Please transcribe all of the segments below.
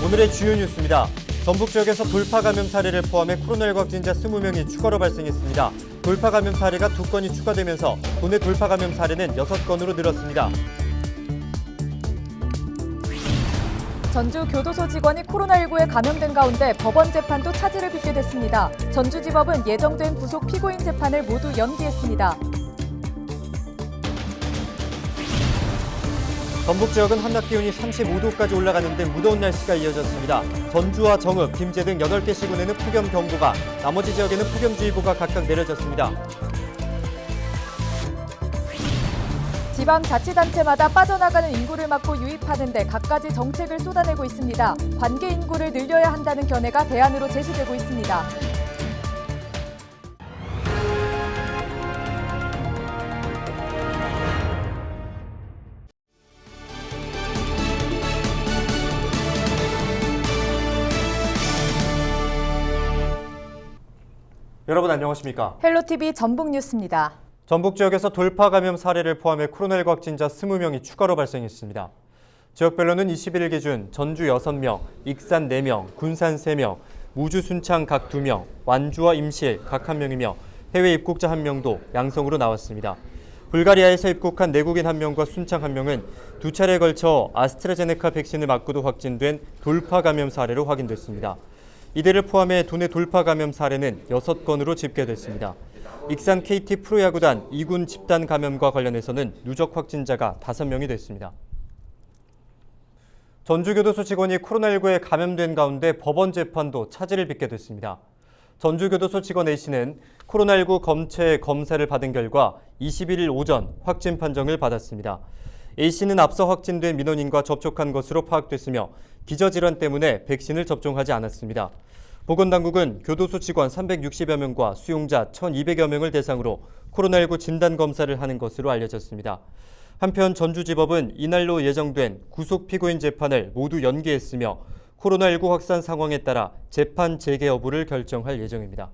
오늘의 주요 뉴스입니다. 전북 지역에서 돌파 감염 사례를 포함해 코로나19 확진자 20명이 추가로 발생했습니다. 돌파 감염 사례가 2건이 추가되면서 도내 돌파 감염 사례는 6건으로 늘었습니다. 전주 교도소 직원이 코로나19에 감염된 가운데 법원 재판도 차질을 빚게 됐습니다. 전주지법은 예정된 구속 피고인 재판을 모두 연기했습니다. 전북 지역은 한낮 기온이 35도까지 올라가는데 무더운 날씨가 이어졌습니다. 전주와 정읍, 김제 등 8개 시군에는 폭염 경보가, 나머지 지역에는 폭염주의보가 각각 내려졌습니다. 지방자치단체마다 빠져나가는 인구를 막고 유입하는 데 갖가지 정책을 쏟아내고 있습니다. 관계 인구를 늘려야 한다는 견해가 대안으로 제시되고 있습니다. 여러분 안녕하십니까? 헬로티비 전북뉴스입니다. 전북 지역에서 돌파 감염 사례를 포함해 코로나19 확진자 20명이 추가로 발생했습니다. 지역별로는 21일 기준 전주 6명, 익산 4명, 군산 3명, 무주 순창 각 2명, 완주와 임실 각 1명이며 해외 입국자 1명도 양성으로 나왔습니다. 불가리아에서 입국한 내국인 1명과 순창 1명은 2차례에 걸쳐 아스트라제네카 백신을 맞고도 확진된 돌파 감염 사례로 확인됐습니다. 이들을 포함해 도내 돌파 감염 사례는 6건으로 집계됐습니다. 익산 KT 프로야구단 2군 집단 감염과 관련해서는 누적 확진자가 5명이 됐습니다. 전주교도소 직원이 코로나19에 감염된 가운데 법원 재판도 차질을 빚게 됐습니다. 전주교도소 직원 A씨는 코로나19 검체 검사를 받은 결과 21일 오전 확진 판정을 받았습니다. A씨는 앞서 확진된 민원인과 접촉한 것으로 파악됐으며 기저질환 때문에 백신을 접종하지 않았습니다. 보건당국은 교도소 직원 360여 명과 수용자 1,200여 명을 대상으로 코로나19 진단검사를 하는 것으로 알려졌습니다. 한편 전주지법은 이날로 예정된 구속 피고인 재판을 모두 연기했으며 코로나19 확산 상황에 따라 재판 재개 여부를 결정할 예정입니다.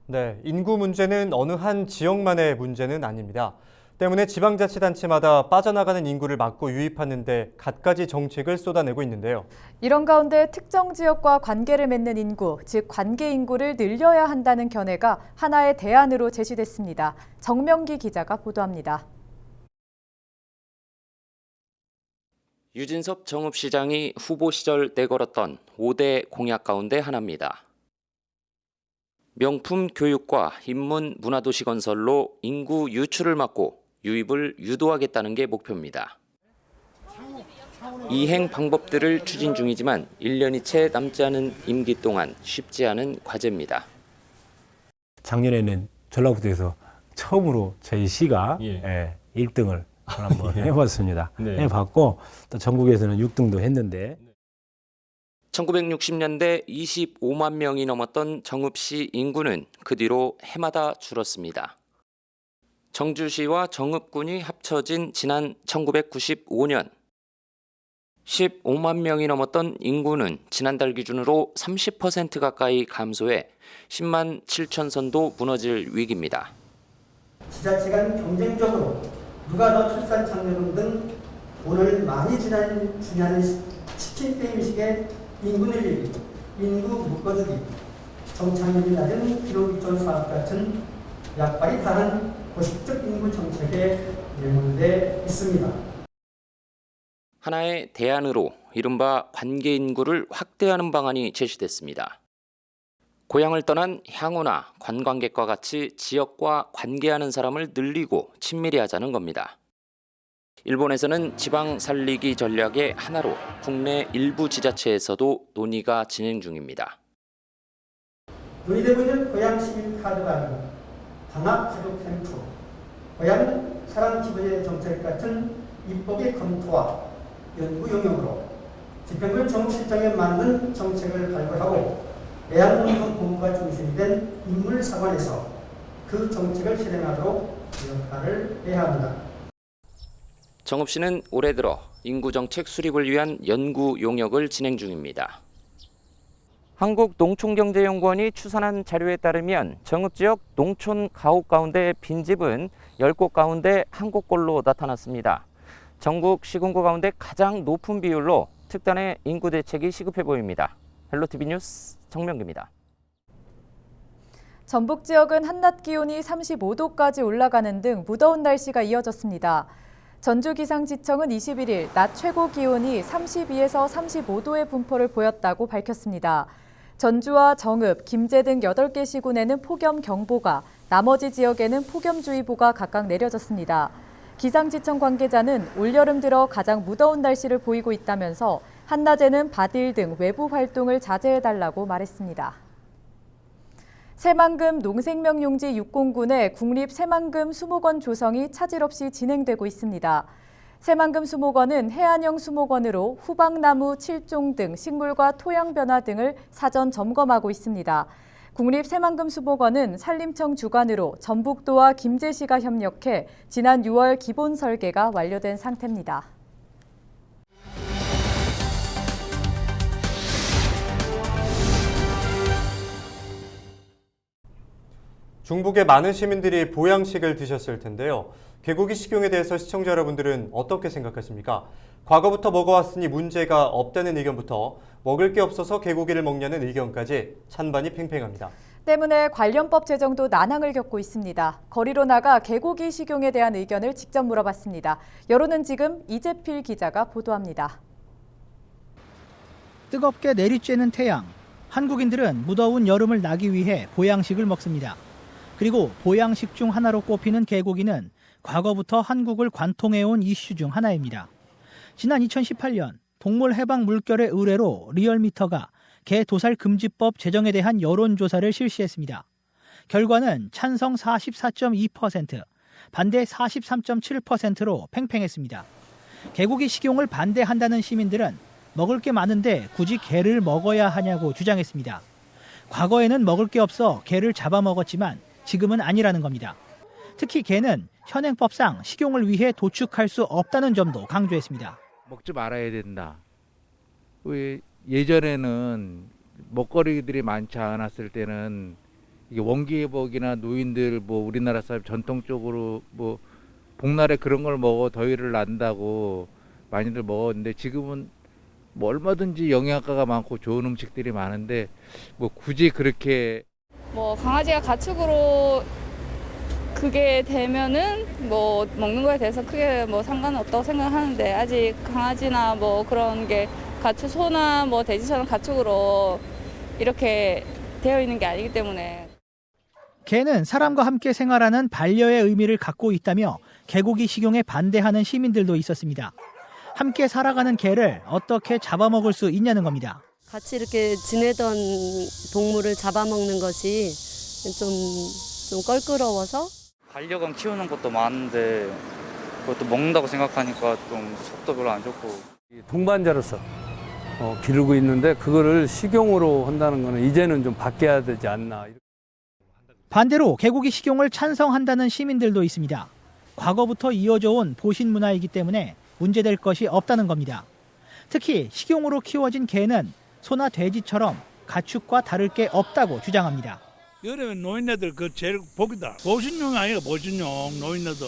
네, 인구 문제는 어느 한 지역만의 문제는 아닙니다. 때문에 지방자치단체마다 빠져나가는 인구를 막고 유입하는 데 갖가지 정책을 쏟아내고 있는데요. 이런 가운데 특정 지역과 관계를 맺는 인구, 즉 관계 인구를 늘려야 한다는 견해가 하나의 대안으로 제시됐습니다. 정명기 기자가 보도합니다. 유진섭 정읍시장이 후보 시절 내걸었던 5대 공약 가운데 하나입니다. 명품 교육과 인문 문화도시 건설로 인구 유출을 막고 유입을 유도하겠다는 게 목표입니다. 이행 방법들을 추진 중이지만 1년이 채 남지 않은 임기 동안 쉽지 않은 과제입니다. 작년에는 전라북도에서 처음으로 저희 시가 1등을 한번 해봤습니다. 해봤고 또 전국에서는 6등도 했는데 1960년대 25만 명이 넘었던 정읍시 인구는 그 뒤로 해마다 줄었습니다. 정주시와 정읍군이 합쳐진 지난 1995년 15만 명이 넘었던 인구는 지난달 기준으로 30% 가까이 감소해 10만 7천 선도 무너질 위기입니다. 지자체 간 경쟁적으로 누가 더 출산 장려금 등 돈을 많이 주냐는 치킨 게임식의 인구 늘리기, 인구 묶어주기, 정착률이 낮은 기록기존 사업 같은 약발이 다한 고식적 인구 정책에 내몰돼 있습니다. 하나의 대안으로 이른바 관계 인구를 확대하는 방안이 제시됐습니다. 고향을 떠난 향후나 관광객과 같이 지역과 관계하는 사람을 늘리고 친밀히 하자는 겁니다. 일본에서는 지방 살리기 전략의 하나로 국내 일부 지자체에서도 논의가 진행 중입니다. 논의되고 있는 고향 시민 카드가 방학 가족 캠프, 고향 사랑 기부의 정책 같은 입법의 검토와 연구 용역으로 집행부 정무실장에 맞는 정책을 발굴하고 애완동물본부가 중심이 된 인물사관에서 그 정책을 실행하도록 역할을 해야 합니다. 정읍시는 올해 들어 인구정책 수립을 위한 연구 용역을 진행 중입니다. 한국농촌경제연구원이 추산한 자료에 따르면 정읍지역 농촌 가옥 가운데 빈집은 10곳 가운데 1곳꼴로 나타났습니다. 전국 시군구 가운데 가장 높은 비율로 특단의 인구 대책이 시급해 보입니다. 헬로티비 뉴스 정명기입니다. 전북 지역은 한낮 기온이 35도까지 올라가는 등 무더운 날씨가 이어졌습니다. 전주기상지청은 21일 낮 최고 기온이 32에서 35도의 분포를 보였다고 밝혔습니다. 전주와 정읍, 김제 등 8개 시군에는 폭염경보가, 나머지 지역에는 폭염주의보가 각각 내려졌습니다. 기상지청 관계자는 올여름 들어 가장 무더운 날씨를 보이고 있다면서 한낮에는 바딜 등 외부 활동을 자제해달라고 말했습니다. 새만금 농생명용지 6공군의 국립 새만금 수목원 조성이 차질 없이 진행되고 있습니다. 새만금 수목원은 해안형 수목원으로 후박나무 7종 등 식물과 토양 변화 등을 사전 점검하고 있습니다. 국립 새만금 수목원은 산림청 주관으로 전북도와 김제시가 협력해 지난 6월 기본 설계가 완료된 상태입니다. 중북의 많은 시민들이 보양식을 드셨을 텐데요. 개고기 식용에 대해서 시청자 여러분들은 어떻게 생각하십니까? 과거부터 먹어왔으니 문제가 없다는 의견부터 먹을 게 없어서 개고기를 먹냐는 의견까지 찬반이 팽팽합니다. 때문에 관련법 제정도 난항을 겪고 있습니다. 거리로 나가 개고기 식용에 대한 의견을 직접 물어봤습니다. 여론은 지금 이재필 기자가 보도합니다. 뜨겁게 내리쬐는 태양. 한국인들은 무더운 여름을 나기 위해 보양식을 먹습니다. 그리고 보양식 중 하나로 꼽히는 개고기는 과거부터 한국을 관통해온 이슈 중 하나입니다. 지난 2018년 동물해방 물결의 의뢰로 리얼미터가 개 도살 금지법 제정에 대한 여론조사를 실시했습니다. 결과는 찬성 44.2%, 반대 43.7%로 팽팽했습니다. 개고기 식용을 반대한다는 시민들은 먹을 게 많은데 굳이 개를 먹어야 하냐고 주장했습니다. 과거에는 먹을 게 없어 개를 잡아먹었지만 지금은 아니라는 겁니다. 특히 개는 현행법상 식용을 위해 도축할 수 없다는 점도 강조했습니다. 먹지 말아야 된다. 왜 예전에는 먹거리들이 많지 않았을 때는 이게 원기회복이나 노인들 뭐 우리나라 사람 전통적으로 뭐 복날에 그런 걸 먹어 더위를 난다고 많이들 먹었는데 지금은 뭐 얼마든지 영양가가 많고 좋은 음식들이 많은데 뭐 굳이 그렇게 뭐 강아지가 가축으로 그게 되면은 뭐 먹는 거에 대해서 크게 뭐 상관은 없다고 생각하는데 아직 강아지나 뭐 그런 게 가축 소나 뭐 돼지처럼 가축으로 이렇게 되어 있는 게 아니기 때문에. 개는 사람과 함께 생활하는 반려의 의미를 갖고 있다며 개고기 식용에 반대하는 시민들도 있었습니다. 함께 살아가는 개를 어떻게 잡아먹을 수 있냐는 겁니다. 같이 이렇게 지내던 동물을 잡아먹는 것이 좀 껄끄러워서. 반려견 키우는 것도 많은데 그것도 먹는다고 생각하니까 좀 속도 별로 안 좋고. 동반자로서 기르고 있는데 그거를 식용으로 한다는 거는 이제는 좀 바뀌어야 되지 않나. 반대로 개고기 식용을 찬성한다는 시민들도 있습니다. 과거부터 이어져 온 보신 문화이기 때문에 문제될 것이 없다는 겁니다. 특히 식용으로 키워진 개는 소나 돼지처럼 가축과 다를 게 없다고 주장합니다. 여름에 노인네들 그 제일 복이다. 보신용 아니야 보신용 노인네들.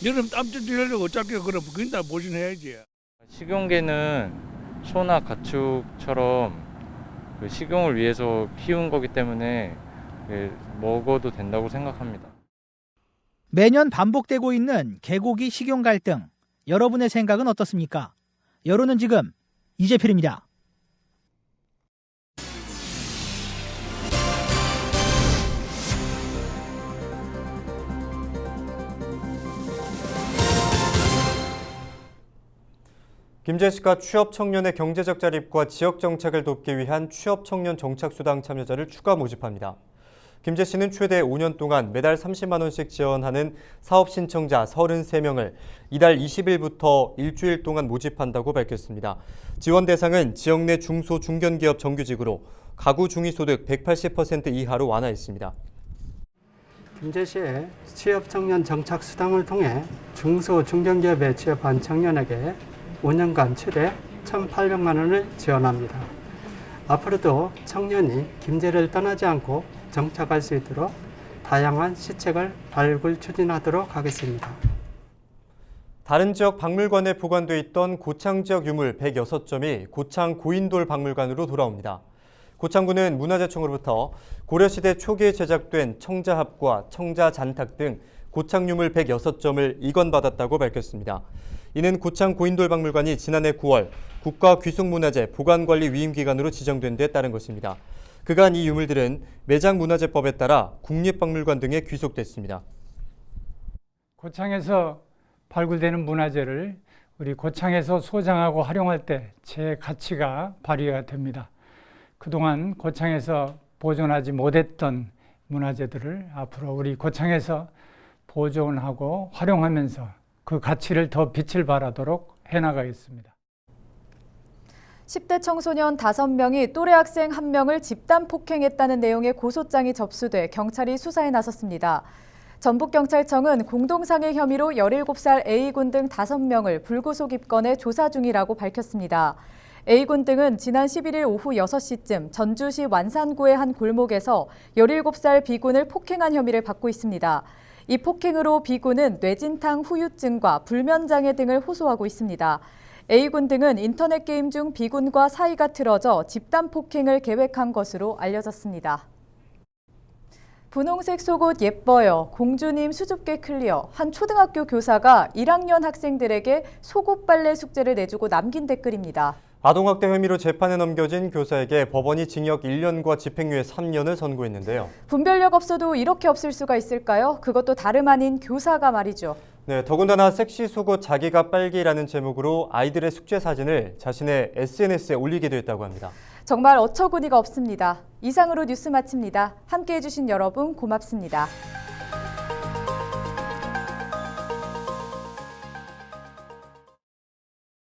여름 땀 찔찔하려고 어차피 그럼 그건 다 보신해야지. 식용개는 소나 가축처럼 그 식용을 위해서 키운 거기 때문에 먹어도 된다고 생각합니다. 매년 반복되고 있는 개고기 식용 갈등. 여러분의 생각은 어떻습니까? 여론은 지금 이재필입니다. 김제시가 취업 청년의 경제적 자립과 지역 정착을 돕기 위한 취업 청년 정착수당 참여자를 추가 모집합니다. 김제시는 최대 5년 동안 매달 30만 원씩 지원하는 사업 신청자 33명을 이달 20일부터 일주일 동안 모집한다고 밝혔습니다. 지원 대상은 지역 내 중소 중견기업 정규직으로 가구 중위소득 180% 이하로 완화했습니다. 김제시의 취업 청년 정착 수당을 통해 중소 중견기업에 취업한 청년에게 5년간 최대 1,800만 원을 지원합니다. 앞으로도 청년이 김제를 떠나지 않고 정착할 수 있도록 다양한 시책을 발굴 추진하도록 하겠습니다. 다른 지역 박물관에 보관돼 있던 고창 지역 유물 106점이 고창 고인돌 박물관으로 돌아옵니다. 고창군은 문화재청으로부터 고려시대 초기에 제작된 청자합과 청자잔탁 등 고창 유물 106점을 이건받았다고 밝혔습니다. 이는 고창 고인돌 박물관이 지난해 9월 국가귀속문화재 보관관리 위임기관으로 지정된 데 따른 것입니다. 그간 이 유물들은 매장문화재법에 따라 국립박물관 등에 귀속됐습니다. 고창에서 발굴되는 문화재를 우리 고창에서 소장하고 활용할 때 제 가치가 발휘가 됩니다. 그동안 고창에서 보존하지 못했던 문화재들을 앞으로 우리 고창에서 보존하고 활용하면서 그 가치를 더 빛을 발하도록 해나가겠습니다. 10대 청소년 5명이 또래 학생 1명을 집단 폭행했다는 내용의 고소장이 접수돼 경찰이 수사에 나섰습니다. 전북경찰청은 공동상해 혐의로 17살 A군 등 5명을 불구속 입건해 조사 중이라고 밝혔습니다. A군 등은 지난 11일 오후 6시쯤 전주시 완산구의 한 골목에서 17살 B군을 폭행한 혐의를 받고 있습니다. 이 폭행으로 B군은 뇌진탕 후유증과 불면장애 등을 호소하고 있습니다. A군 등은 인터넷 게임 중 B군과 사이가 틀어져 집단 폭행을 계획한 것으로 알려졌습니다. 분홍색 속옷 예뻐요. 공주님 수줍게 클리어. 한 초등학교 교사가 1학년 학생들에게 속옷 빨래 숙제를 내주고 남긴 댓글입니다. 아동학대 혐의로 재판에 넘겨진 교사에게 법원이 징역 1년과 집행유예 3년을 선고했는데요. 분별력 없어도 이렇게 없을 수가 있을까요? 그것도 다름 아닌 교사가 말이죠. 네, 더군다나 섹시 속옷 자기가 빨기라는 제목으로 아이들의 숙제 사진을 자신의 SNS에 올리기도 했다고 합니다. 정말 어처구니가 없습니다. 이상으로 뉴스 마칩니다. 함께해 주신 여러분 고맙습니다.